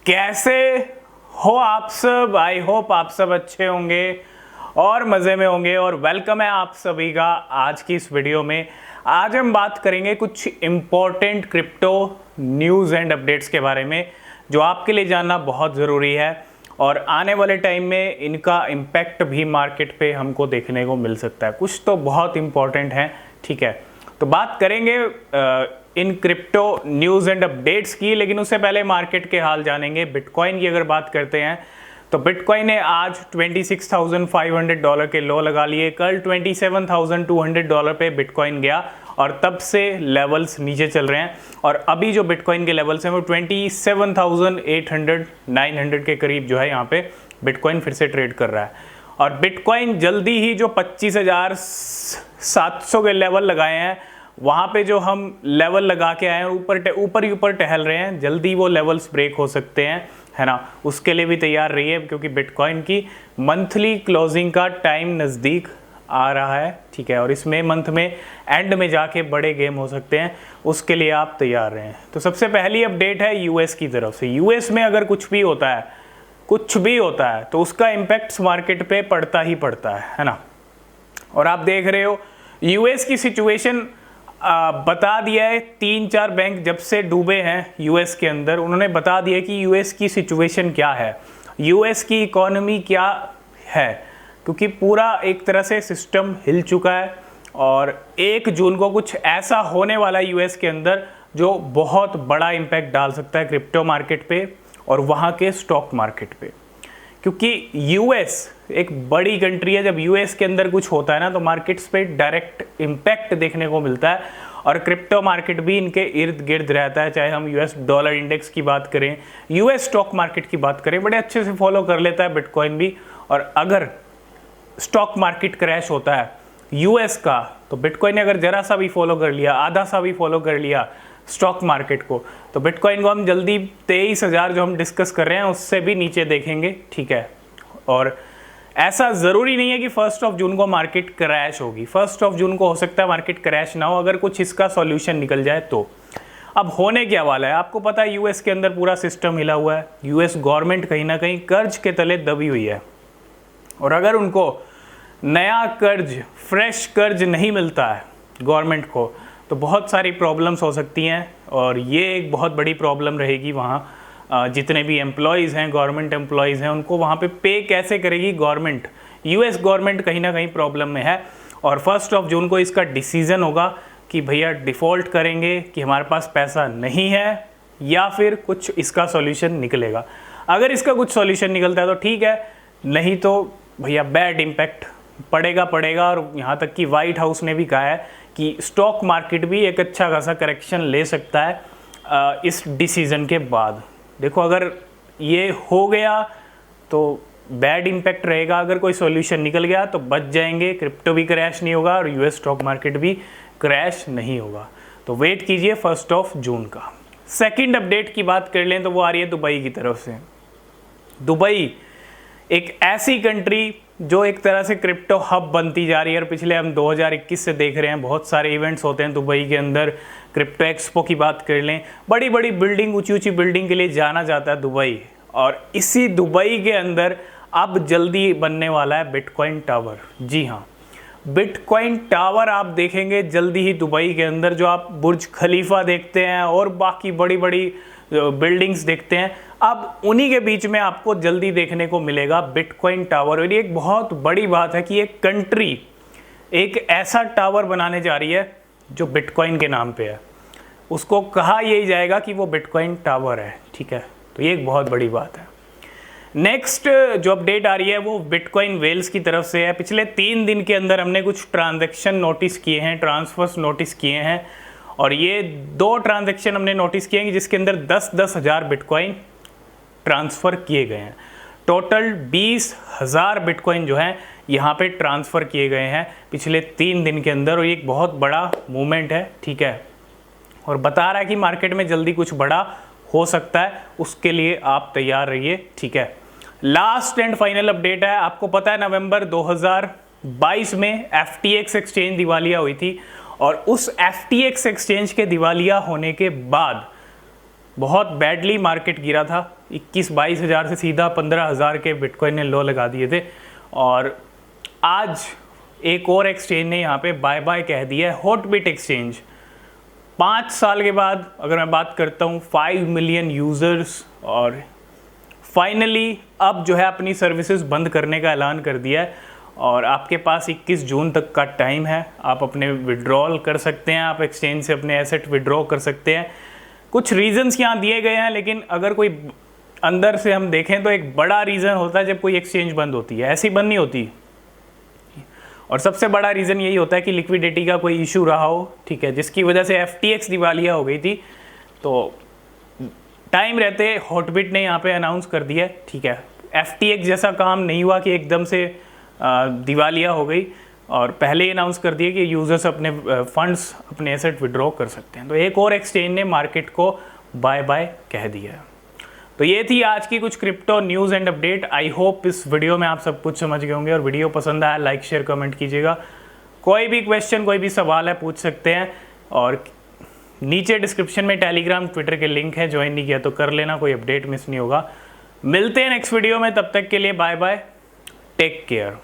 कैसे हो आप सब। आई होप आप सब अच्छे होंगे और मज़े में होंगे और वेलकम है आप सभी का आज की इस वीडियो में। आज हम बात करेंगे कुछ important crypto news and updates के बारे में जो आपके लिए जानना बहुत ज़रूरी है और आने वाले टाइम में इनका इम्पैक्ट भी मार्केट पे हमको देखने को मिल सकता है। कुछ तो बहुत इम्पोर्टेंट हैं, ठीक है। तो बात करेंगे in crypto news and updates की, लेकिन उससे पहले मार्केट के हाल जानेंगे। बिटकॉइन की अगर बात करते हैं तो बिटकॉइन ने आज $26,500 के लो लगा लिए। कल $27,200 पे बिटकॉइन गया और तब से लेवल्स नीचे चल रहे हैं और अभी जो बिटकॉइन के लेवल्स हैं वो 27,800 900 के करीब जो है यहाँ पे बिटकॉइन फिर से ट्रेड कर रहा है। और बिटकॉइन जल्दी ही जो 25,700 के लेवल लगाए हैं वहाँ पे जो हम लेवल लगा के आए हैं ऊपर ही ऊपर टहल रहे हैं, जल्दी वो लेवल्स ब्रेक हो सकते हैं, है ना। उसके लिए भी तैयार रहिए क्योंकि बिटकॉइन की मंथली क्लोजिंग का टाइम नज़दीक आ रहा है, ठीक है। और इसमें मंथ में एंड में जाके बड़े गेम हो सकते हैं, उसके लिए आप तैयार रहें। तो सबसे पहली अपडेट है यूएस की तरफ से। यूएस में अगर कुछ भी होता है तो उसका इम्पैक्ट मार्केट पे पड़ता ही पड़ता है ना। और आप देख रहे हो यूएस की सिचुएशन बता दिया है। 3-4 बैंक जब से डूबे हैं यूएस के अंदर, उन्होंने बता दिया कि यूएस की सिचुएशन क्या है, यूएस की इकोनॉमी क्या है, क्योंकि पूरा एक तरह से सिस्टम हिल चुका है। और 1 जून को कुछ ऐसा होने वाला है यूएस के अंदर जो बहुत बड़ा इम्पैक्ट डाल सकता है क्रिप्टो मार्केट पे और वहाँ के स्टॉक मार्केट पे। क्योंकि यूएस एक बड़ी कंट्री है, जब यूएस के अंदर कुछ होता है ना तो मार्केट्स पे डायरेक्ट इम्पैक्ट देखने को मिलता है और क्रिप्टो मार्केट भी इनके इर्द गिर्द रहता है। चाहे हम यूएस डॉलर इंडेक्स की बात करें, यूएस स्टॉक मार्केट की बात करें, बड़े अच्छे से फॉलो कर लेता है बिटकॉइन भी। और अगर स्टॉक मार्केट क्रैश होता है यूएस का तो बिटकॉइन ने अगर जरा सा भी फॉलो कर लिया, आधा सा भी फॉलो कर लिया स्टॉक मार्केट को, तो बिटकॉइन को हम जल्दी 23,000 जो हम डिस्कस कर रहे हैं उससे भी नीचे देखेंगे, ठीक है। और ऐसा ज़रूरी नहीं है कि 1 जून को मार्केट क्रैश होगी। 1 जून को हो सकता है मार्केट क्रैश ना हो अगर कुछ इसका सॉल्यूशन निकल जाए तो। अब होने क्या वाला है आपको पता है, यूएस के अंदर पूरा सिस्टम हिला हुआ है। यूएस गवर्नमेंट कहीं ना कहीं कर्ज के तले दबी हुई है और अगर उनको नया कर्ज, फ्रेश कर्ज नहीं मिलता है गवर्नमेंट को तो बहुत सारी प्रॉब्लम्स हो सकती हैं और ये एक बहुत बड़ी प्रॉब्लम रहेगी। वहाँ जितने भी एम्प्लॉयज़ हैं, गवर्नमेंट एम्प्लॉयज़ हैं, उनको वहाँ पे कैसे करेगी गवर्नमेंट। यूएस गवर्नमेंट कहीं ना कहीं प्रॉब्लम में है और 1 जून को इसका डिसीज़न होगा कि भैया डिफ़ॉल्ट करेंगे कि हमारे पास पैसा नहीं है या फिर कुछ इसका सॉल्यूशन निकलेगा। अगर इसका कुछ सॉल्यूशन निकलता है तो ठीक है, नहीं तो भैया बैड इम्पैक्ट पड़ेगा। और यहाँ तक कि वाइट हाउस ने भी कहा है कि स्टॉक मार्केट भी एक अच्छा खासा करेक्शन ले सकता है इस डिसीज़न के बाद। देखो अगर ये हो गया तो बैड इम्पैक्ट रहेगा, अगर कोई सॉल्यूशन निकल गया तो बच जाएंगे, क्रिप्टो भी क्रैश नहीं होगा और यूएस स्टॉक मार्केट भी क्रैश नहीं होगा। तो वेट कीजिए 1 जून का। सेकंड अपडेट की बात कर लें तो वो आ रही है दुबई की तरफ से। दुबई एक ऐसी कंट्री जो एक तरह से क्रिप्टो हब बनती जा रही है और पिछले हम 2021 से देख रहे हैं बहुत सारे इवेंट्स होते हैं दुबई के अंदर। क्रिप्टो एक्सपो की बात कर लें, बड़ी बड़ी बिल्डिंग, ऊंची बिल्डिंग के लिए जाना जाता है दुबई। और इसी दुबई के अंदर अब जल्दी बनने वाला है बिटकॉइन टावर। जी हाँ, बिटकॉइन टावर आप देखेंगे जल्दी ही दुबई के अंदर। जो आप बुर्ज खलीफा देखते हैं और बाकी बड़ी बड़ी बिल्डिंग्स देखते हैं, अब उन्हीं के बीच में आपको जल्दी देखने को मिलेगा बिटकॉइन टावर। और ये एक बहुत बड़ी बात है कि एक कंट्री एक ऐसा टावर बनाने जा रही है जो बिटकॉइन के नाम पे है। उसको कहा यही जाएगा कि वो बिटकॉइन टावर है, ठीक है। तो ये एक बहुत बड़ी बात है। नेक्स्ट जो अपडेट आ रही है वो बिटकॉइन वेल्स की तरफ से है। पिछले 3 दिन के अंदर हमने कुछ ट्रांजैक्शन नोटिस किए हैं, ट्रांसफर्स नोटिस किए हैं और ये 2 ट्रांजैक्शन हमने नोटिस किए हैं जिसके अंदर 10-10 हज़ार बिटकॉइन ट्रांसफ़र किए गए हैं। टोटल 20,000 बिटकॉइन जो हैं यहाँ पे ट्रांसफ़र किए गए हैं पिछले 3 दिन के अंदर और ये एक बहुत बड़ा मूवमेंट है, ठीक है। और बता रहा है कि मार्केट में जल्दी कुछ बड़ा हो सकता है, उसके लिए आप तैयार रहिए, ठीक है। लास्ट एंड फाइनल अपडेट है। आपको पता है नवंबर 2022 में FTX एक्सचेंज दिवालिया हुई थी और उस FTX एक्सचेंज के दिवालिया होने के बाद बहुत बैडली मार्केट गिरा था, 21-22 हज़ार से सीधा 15 हज़ार के बिटकॉइन ने लो लगा दिए थे। और आज एक और एक्सचेंज ने यहाँ पे बाय बाय कह दिया है, हॉटबिट एक्सचेंज। 5 साल के बाद अगर मैं बात करता हूँ 5 मिलियन यूज़र्स, और फाइनली अब जो है अपनी सर्विसेज बंद करने का ऐलान कर दिया है। और आपके पास 21 जून तक का टाइम है, आप अपने विड्रॉल कर सकते हैं, आप एक्सचेंज से अपने एसेट विड्रॉ कर सकते हैं। कुछ रीजंस यहाँ दिए गए हैं, लेकिन अगर कोई अंदर से हम देखें तो एक बड़ा रीज़न होता है जब कोई एक्सचेंज बंद होती है, ऐसी बंद नहीं होती। और सबसे बड़ा रीज़न यही होता है कि लिक्विडिटी का कोई इशू रहा हो, ठीक है, जिसकी वजह से FTX दिवालिया हो गई थी। तो टाइम रहते हॉटबिट ने यहाँ पे अनाउंस कर दिया, ठीक है, FTX जैसा काम नहीं हुआ कि एकदम से दिवालिया हो गई, और पहले ही अनाउंस कर दिया कि यूज़र्स अपने फंड्स अपने एसेट विड्रॉ कर सकते हैं। तो एक और एक्सचेंज ने मार्केट को बाय बाय कह दिया है। तो ये थी आज की कुछ crypto news and update. I hope इस वीडियो में आप सब कुछ समझ गए होंगे, और वीडियो पसंद आया लाइक शेयर कमेंट कीजिएगा। कोई भी क्वेश्चन कोई भी सवाल है पूछ सकते हैं, और नीचे डिस्क्रिप्शन में टेलीग्राम ट्विटर के लिंक है, ज्वाइन नहीं किया तो कर लेना, कोई अपडेट मिस नहीं होगा। मिलते हैं नेक्स्ट वीडियो में, तब तक के लिए बाय बाय, टेक केयर।